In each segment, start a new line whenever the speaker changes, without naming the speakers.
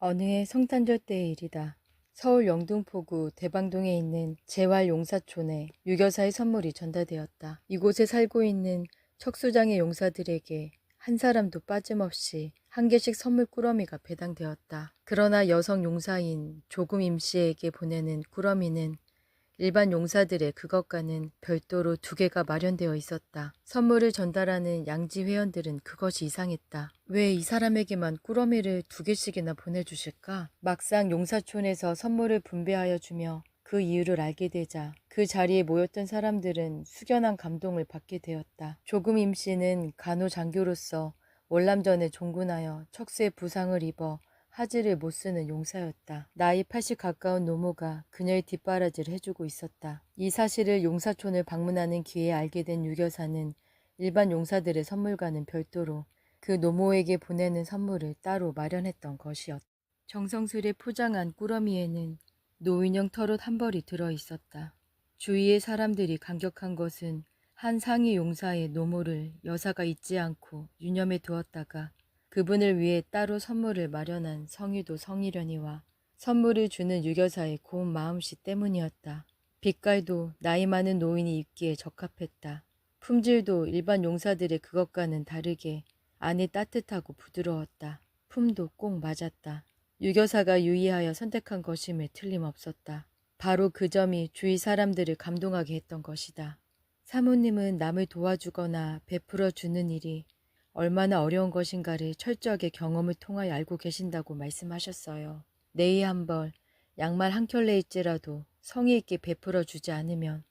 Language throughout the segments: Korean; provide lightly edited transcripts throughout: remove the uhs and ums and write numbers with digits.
어느 해 성탄절 때의 일이다. 서울 영등포구 대방동에 있는 재활용사촌에 유교사의 선물이 전달되었다. 이곳에 살고 있는 척수장애 용사들에게 한 사람도 빠짐없이 한 개씩 선물 꾸러미가 배당되었다. 그러나 여성 용사인 조금 임씨에게 보내는 꾸러미는 일반 용사들의 그것과는 별도로 두 개가 마련되어 있었다. 선물을 전달하는 양지 회원들은 그것이 이상했다. 왜 이 사람에게만 꾸러미를 두 개씩이나 보내주실까? 막상 용사촌에서 선물을 분배하여 주며 그 이유를 알게 되자 그 자리에 모였던 사람들은 숙연한 감동을 받게 되었다. 조금 임씨는 간호장교로서 월남전에 종군하여 척수에 부상을 입어 하지를 못 쓰는 용사였다. 나이 80 가까운 노모가 그녀의 뒷바라지를 해주고 있었다. 이 사실을 용사촌을 방문하는 기회에 알게 된 유교사는 일반 용사들의 선물과는 별도로 그 노모에게 보내는 선물을 따로 마련했던 것이었다. 정성스레 포장한 꾸러미에는 노인형 털옷 한 벌이 들어있었다. 주위의 사람들이 감격한 것은 한 상위 용사의 노모를 여사가 잊지 않고 유념해 두었다가 그분을 위해 따로 선물을 마련한 성의도 성의려니와 선물을 주는 유교사의 고운 마음씨 때문이었다. 빛깔도 나이 많은 노인이 입기에 적합했다. 품질도 일반 용사들의 그것과는 다르게 안이 따뜻하고 부드러웠다. 품도 꼭 맞았다. 유교사가 유의하여 선택한 것임에 틀림없었다. 바로 그 점이 주위 사람들을 감동하게 했던 것이다. 사모님은 남을 도와주거나 베풀어 주는 일이 얼마나 어려운 것인가를 철저하게 경험을 통하여 알고 계신다고 말씀하셨어요. 네이 한 벌, 양말 한 켤레일지라도 성의 있게 베풀어 주지 않으면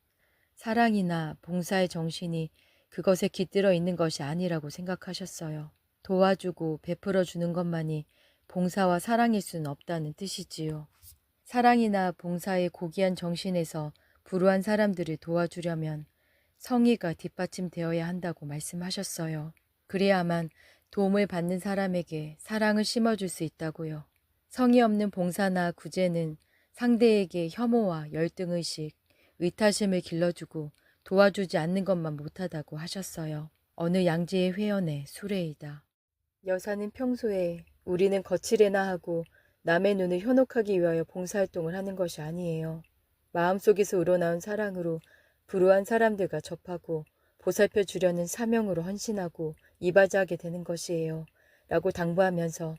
사랑이나 봉사의 정신이 그것에 깃들어 있는 것이 아니라고 생각하셨어요. 도와주고 베풀어 주는 것만이 봉사와 사랑일 수는 없다는 뜻이지요. 사랑이나 봉사의 고귀한 정신에서 불우한 사람들을 도와주려면 성의가 뒷받침되어야 한다고 말씀하셨어요. 그래야만 도움을 받는 사람에게 사랑을 심어줄 수 있다고요. 성의 없는 봉사나 구제는 상대에게 혐오와 열등의식, 의타심을 길러주고 도와주지 않는 것만 못하다고 하셨어요. 어느 양지의 회원의 수레이다. 여사는 평소에 우리는 거칠애나 하고 남의 눈을 현혹하기 위하여 봉사활동을 하는 것이 아니에요. 마음속에서 우러나온 사랑으로 불우한 사람들과 접하고 보살펴 주려는 사명으로 헌신하고 이바지하게 되는 것이에요. 라고 당부하면서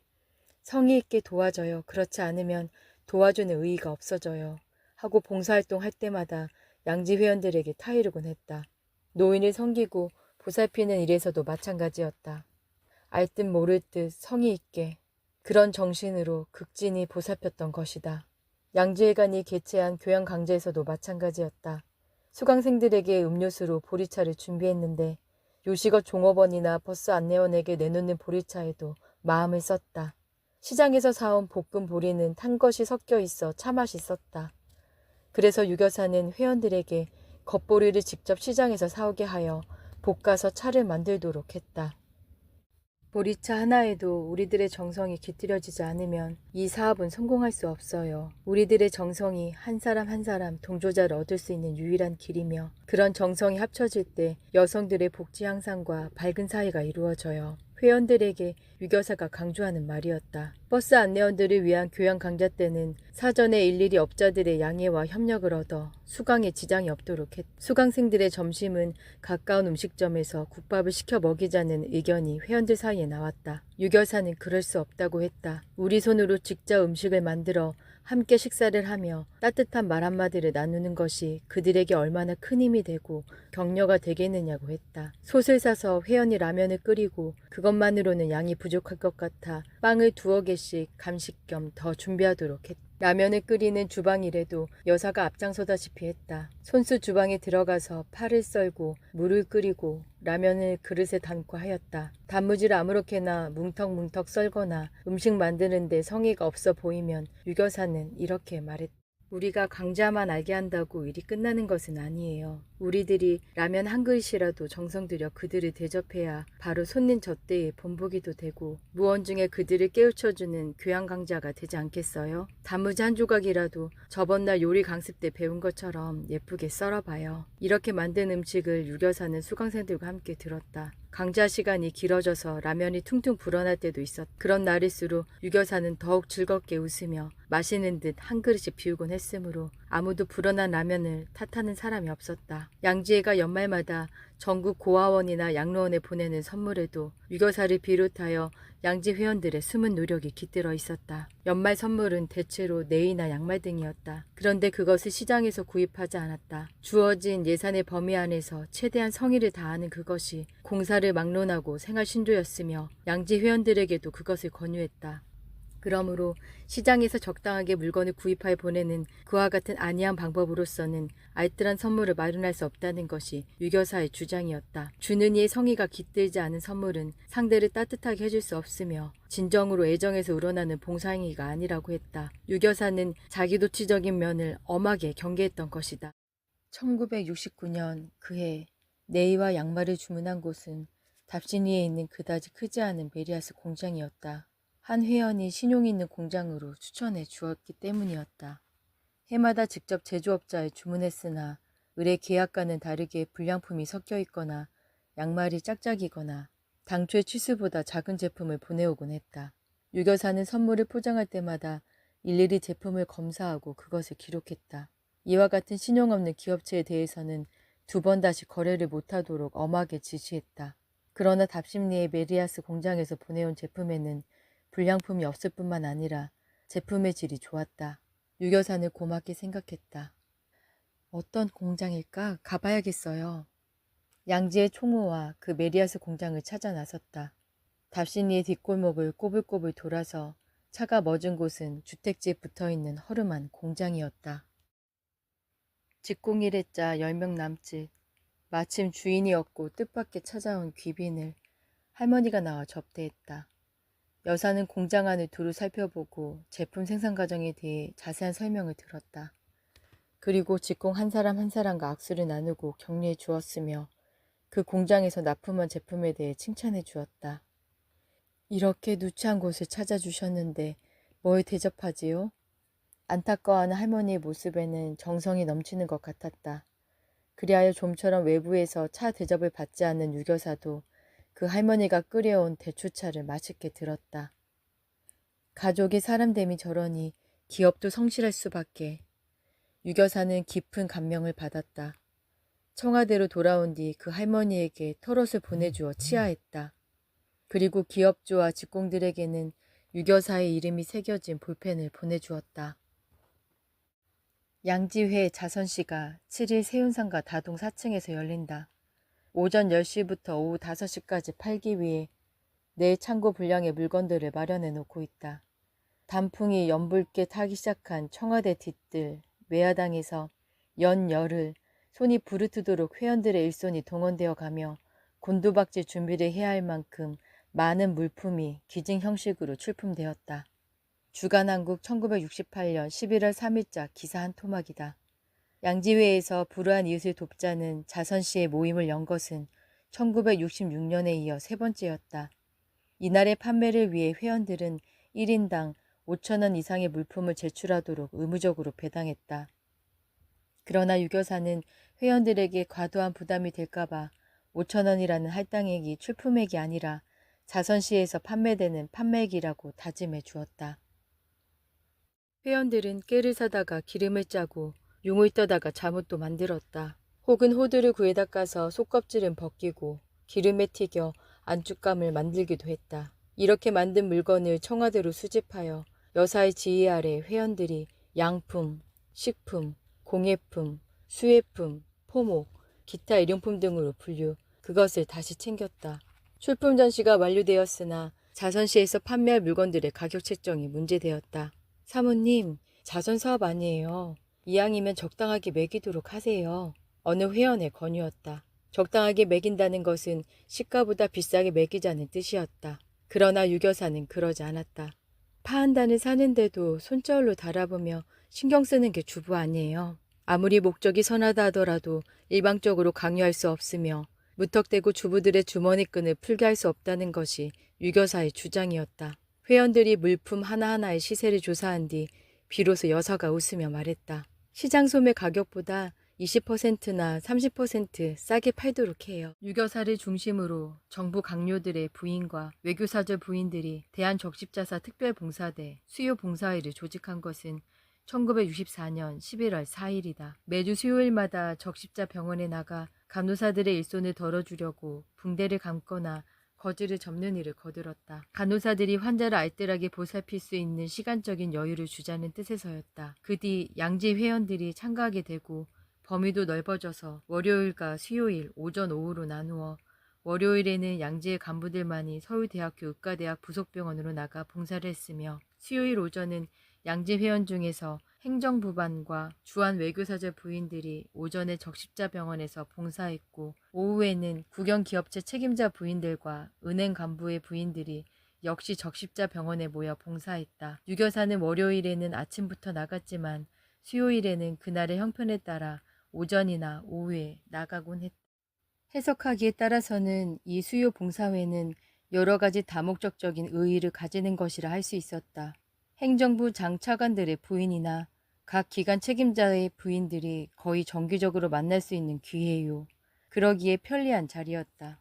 성의 있게 도와줘요. 그렇지 않으면 도와주는 의의가 없어져요. 하고 봉사활동 할 때마다 양지 회원들에게 타이르곤 했다. 노인을 섬기고 보살피는 일에서도 마찬가지였다. 알 듯 모를 듯 성의 있게 그런 정신으로 극진히 보살폈던 것이다. 양지회관이 개최한 교양 강좌에서도 마찬가지였다. 수강생들에게 음료수로 보리차를 준비했는데 요식업 종업원이나 버스 안내원에게 내놓는 보리차에도 마음을 썼다. 시장에서 사온 볶은 보리는 탄 것이 섞여 있어 차맛이 썼다. 그래서 유교사는 회원들에게 겉보리를 직접 시장에서 사오게 하여 볶아서 차를 만들도록 했다. 보리차 하나에도 우리들의 정성이 깃들여지지 않으면 이 사업은 성공할 수 없어요. 우리들의 정성이 한 사람 한 사람 동조자를 얻을 수 있는 유일한 길이며 그런 정성이 합쳐질 때 여성들의 복지 향상과 밝은 사회가 이루어져요. 회원들에게 유교사가 강조하는 말이었다. 버스 안내원들을 위한 교양 강좌 때는 사전에 일일이 업자들의 양해와 협력을 얻어 수강에 지장이 없도록 했다. 수강생들의 점심은 가까운 음식점에서 국밥을 시켜 먹이자는 의견이 회원들 사이에 나왔다. 유교사는 그럴 수 없다고 했다. 우리 손으로 직접 음식을 만들어 함께 식사를 하며 따뜻한 말 한마디를 나누는 것이 그들에게 얼마나 큰 힘이 되고 격려가 되겠느냐고 했다. 솥을 사서 회원이 라면을 끓이고 그것만으로는 양이 부족할 것 같아 빵을 2-개씩 간식 겸 더 준비하도록 했다. 라면을 끓이는 주방 일에도 여사가 앞장서다시피 했다. 손수 주방에 들어가서 파를 썰고 물을 끓이고 라면을 그릇에 담고 하였다. 단무지를 아무렇게나 뭉텅뭉텅 썰거나 음식 만드는데 성의가 없어 보이면 유교사는 이렇게 말했다. 우리가 강좌만 알게 한다고 일이 끝나는 것은 아니에요. 우리들이 라면 한 그릇이라도 정성 들여 그들을 대접해야 바로 손님 젖대의 본보기도 되고 무언중에 그들을 깨우쳐주는 교양 강좌가 되지 않겠어요? 단무지 한 조각이라도 저번 날 요리 강습 때 배운 것처럼 예쁘게 썰어봐요. 이렇게 만든 음식을 유교사는 수강생들과 함께 들었다. 강좌 시간이 길어져서 라면이 퉁퉁 불어날 때도 있었다. 그런 날일수록 유교사는 더욱 즐겁게 웃으며 마시는 듯 한 그릇씩 비우곤 했으므로 아무도 불어난 라면을 탓하는 사람이 없었다. 양지혜가 연말마다 전국 고아원이나 양로원에 보내는 선물에도 유교사를 비롯하여 양지 회원들의 숨은 노력이 깃들어 있었다. 연말 선물은 대체로 네이나 양말 등이었다. 그런데 그것을 시장에서 구입하지 않았다. 주어진 예산의 범위 안에서 최대한 성의를 다하는 그것이 공사를 막론하고 생활 신조였으며 양지 회원들에게도 그것을 권유했다. 그러므로 시장에서 적당하게 물건을 구입하여 보내는 그와 같은 안이한 방법으로서는 알뜰한 선물을 마련할 수 없다는 것이 유교사의 주장이었다. 주는 이의 성의가 깃들지 않은 선물은 상대를 따뜻하게 해줄 수 없으며 진정으로 애정에서 우러나는 봉사행위가 아니라고 했다. 유교사는 자기도취적인 면을 엄하게 경계했던 것이다. 1969년 그해 네이와 양말을 주문한 곳은 답신이에 있는 그다지 크지 않은 메리아스 공장이었다. 한 회원이 신용 있는 공장으로 추천해 주었기 때문이었다. 해마다 직접 제조업자에 주문했으나 의뢰 계약과는 다르게 불량품이 섞여 있거나 양말이 짝짝이거나 당초의 치수보다 작은 제품을 보내오곤 했다. 유교사는 선물을 포장할 때마다 일일이 제품을 검사하고 그것을 기록했다. 이와 같은 신용 없는 기업체에 대해서는 2번 다시 거래를 못하도록 엄하게 지시했다. 그러나 답심리의 메리아스 공장에서 보내온 제품에는 불량품이 없을 뿐만 아니라 제품의 질이 좋았다. 유교사는 고맙게 생각했다. 어떤 공장일까? 가봐야겠어요. 양지의 총무와 그 메리아스 공장을 찾아 나섰다. 답신이의 뒷골목을 꼬불꼬불 돌아서 차가 멎은 곳은 주택지에 붙어있는 허름한 공장이었다. 직공일했자 10명 남짓. 마침 주인이 없고 뜻밖의 찾아온 귀빈을 할머니가 나와 접대했다. 여사는 공장 안을 두루 살펴보고 제품 생산 과정에 대해 자세한 설명을 들었다. 그리고 직공 한 사람 한 사람과 악수를 나누고 격려해 주었으며 그 공장에서 납품한 제품에 대해 칭찬해 주었다. 이렇게 누추한 곳을 찾아주셨는데 뭘 대접하지요? 안타까워하는 할머니의 모습에는 정성이 넘치는 것 같았다. 그리하여 좀처럼 외부에서 차 대접을 받지 않는 유교사도 그 할머니가 끓여온 대추차를 맛있게 들었다. 가족이 사람됨이 저러니 기업도 성실할 수밖에. 유교사는 깊은 감명을 받았다. 청와대로 돌아온 뒤 그 할머니에게 털옷을 보내주어 치하했다. 그리고 기업주와 직공들에게는 유교사의 이름이 새겨진 볼펜을 보내주었다. 양지회 자선시가 7일 세운상가 다동 4층에서 열린다. 오전 10시부터 오후 5시까지 팔기 위해 내 창고 분량의 물건들을 마련해 놓고 있다. 단풍이 연붉게 타기 시작한 청와대 뒤뜰 외야당에서 연열흘 손이 부르트도록 회원들의 일손이 동원되어 가며 곤두박질 준비를 해야 할 만큼 많은 물품이 기증 형식으로 출품되었다. 주간한국 1968년 11월 3일자 기사 한 토막이다. 양지회에서 불우한 이웃을 돕자는 자선시의 모임을 연 것은 1966년에 이어 세 번째였다. 이날의 판매를 위해 회원들은 1인당 5,000원 이상의 물품을 제출하도록 의무적으로 배당했다. 그러나 유교사는 회원들에게 과도한 부담이 될까봐 5,000원이라는 할당액이 출품액이 아니라 자선시에서 판매되는 판매액이라고 다짐해 주었다. 회원들은 깨를 사다가 기름을 짜고 용을 떠다가 잠옷도 만들었다. 혹은 호두를 구해다 까서 속껍질은 벗기고 기름에 튀겨 안죽감을 만들기도 했다. 이렇게 만든 물건을 청와대로 수집하여 여사의 지휘 아래 회원들이 양품, 식품, 공예품, 수혜품, 포목, 기타 일용품 등으로 분류, 그것을 다시 챙겼다. 출품 전시가 완료되었으나 자선시에서 판매할 물건들의 가격 책정이 문제되었다. 사모님, 자선 사업 아니에요. 이왕이면 적당하게 매기도록 하세요. 어느 회원의 권유였다. 적당하게 매긴다는 것은 시가보다 비싸게 매기자는 뜻이었다. 그러나 유교사는 그러지 않았다. 파 한 단을 사는데도 손저울로 달아보며 신경 쓰는 게 주부 아니에요. 아무리 목적이 선하다 하더라도 일방적으로 강요할 수 없으며 무턱대고 주부들의 주머니끈을 풀게 할 수 없다는 것이 유교사의 주장이었다. 회원들이 물품 하나하나의 시세를 조사한 뒤 비로소 여사가 웃으며 말했다. 시장 소매 가격보다 20%나 30% 싸게 팔도록 해요. 유교사를 중심으로 정부 강요들의 부인과 외교사절 부인들이 대한적십자사 특별봉사대 수요봉사회를 조직한 것은 1964년 11월 4일이다. 매주 수요일마다 적십자 병원에 나가 간호사들의 일손을 덜어주려고 붕대를 감거나 거즈를 접는 일을 거들었다. 간호사들이 환자를 알뜰하게 보살필 수 있는 시간적인 여유를 주자는 뜻에서였다. 그 뒤 양지 회원들이 참가하게 되고 범위도 넓어져서 월요일과 수요일, 오전, 오후로 나누어 월요일에는 양지의 간부들만이 서울대학교 의과대학 부속병원으로 나가 봉사를 했으며 수요일 오전은 양지 회원 중에서 행정부반과 주한 외교사절 부인들이 오전에 적십자병원에서 봉사했고 오후에는 국영기업체 책임자 부인들과 은행 간부의 부인들이 역시 적십자병원에 모여 봉사했다. 유교사는 월요일에는 아침부터 나갔지만 수요일에는 그날의 형편에 따라 오전이나 오후에 나가곤 했다. 해석하기에 따라서는 이 수요 봉사회는 여러 가지 다목적적인 의의를 가지는 것이라 할 수 있었다. 행정부 장차관들의 부인이나 각 기관 책임자의 부인들이 거의 정기적으로 만날 수 있는 기회요. 그러기에 편리한 자리였다.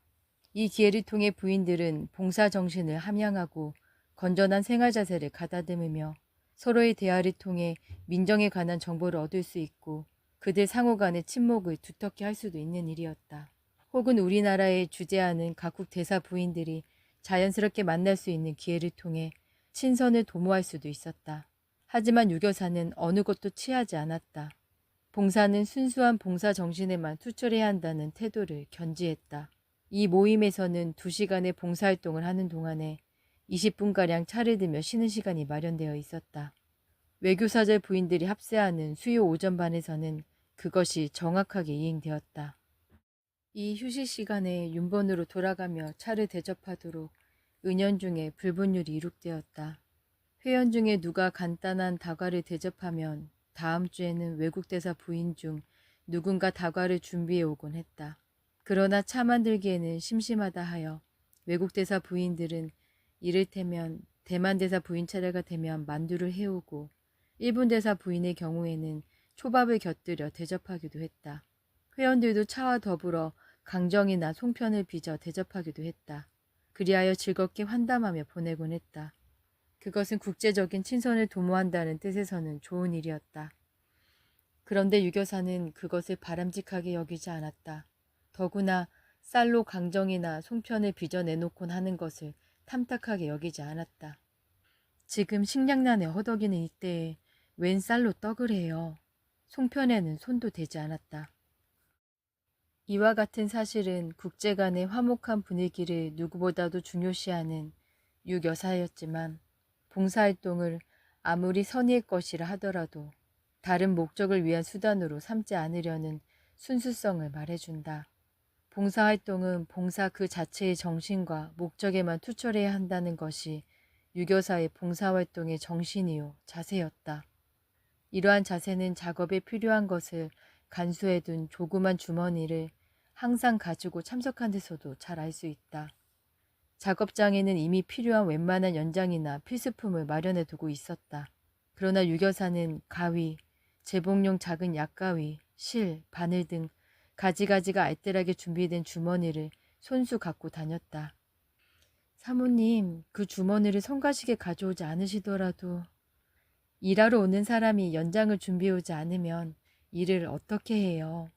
이 기회를 통해 부인들은 봉사 정신을 함양하고 건전한 생활 자세를 가다듬으며 서로의 대화를 통해 민정에 관한 정보를 얻을 수 있고 그들 상호 간의 친목을 두텁게 할 수도 있는 일이었다. 혹은 우리나라에 주재하는 각국 대사 부인들이 자연스럽게 만날 수 있는 기회를 통해 친선을 도모할 수도 있었다. 하지만 유교사는 어느 것도 취하지 않았다. 봉사는 순수한 봉사 정신에만 투철해야 한다는 태도를 견지했다. 이 모임에서는 2시간의 봉사활동을 하는 동안에 20분가량 차를 들며 쉬는 시간이 마련되어 있었다. 외교사절 부인들이 합세하는 수요 오전반에서는 그것이 정확하게 이행되었다. 이 휴식 시간에 윤번으로 돌아가며 차를 대접하도록 은연중에 불분율이 이룩되었다. 회원 중에 누가 간단한 다과를 대접하면 다음 주에는 외국 대사 부인 중 누군가 다과를 준비해 오곤 했다. 그러나 차 만들기에는 심심하다 하여 외국 대사 부인들은 이를테면 대만 대사 부인 차례가 되면 만두를 해오고 일본 대사 부인의 경우에는 초밥을 곁들여 대접하기도 했다. 회원들도 차와 더불어 강정이나 송편을 빚어 대접하기도 했다. 그리하여 즐겁게 환담하며 보내곤 했다. 그것은 국제적인 친선을 도모한다는 뜻에서는 좋은 일이었다. 그런데 유교사는 그것을 바람직하게 여기지 않았다. 더구나 쌀로 강정이나 송편을 빚어 내놓곤 하는 것을 탐탁하게 여기지 않았다. 지금 식량난에 허덕이는 이때에 웬 쌀로 떡을 해요. 송편에는 손도 대지 않았다. 이와 같은 사실은 국제 간의 화목한 분위기를 누구보다도 중요시하는 유여사였지만 봉사활동을 아무리 선의의 것이라 하더라도 다른 목적을 위한 수단으로 삼지 않으려는 순수성을 말해준다. 봉사활동은 봉사 그 자체의 정신과 목적에만 투철해야 한다는 것이 유교사의 봉사활동의 정신이요 자세였다. 이러한 자세는 작업에 필요한 것을 간수해둔 조그만 주머니를 항상 가지고 참석한 데서도 잘 알 수 있다. 작업장에는 이미 필요한 웬만한 연장이나 필수품을 마련해 두고 있었다. 그러나 유교사는 가위, 재봉용 작은 약가위, 실, 바늘 등 가지가지가 알뜰하게 준비된 주머니를 손수 갖고 다녔다. 사모님, 그 주머니를 성가시게 가져오지 않으시더라도 일하러 오는 사람이 연장을 준비해오지 않으면 일을 어떻게 해요?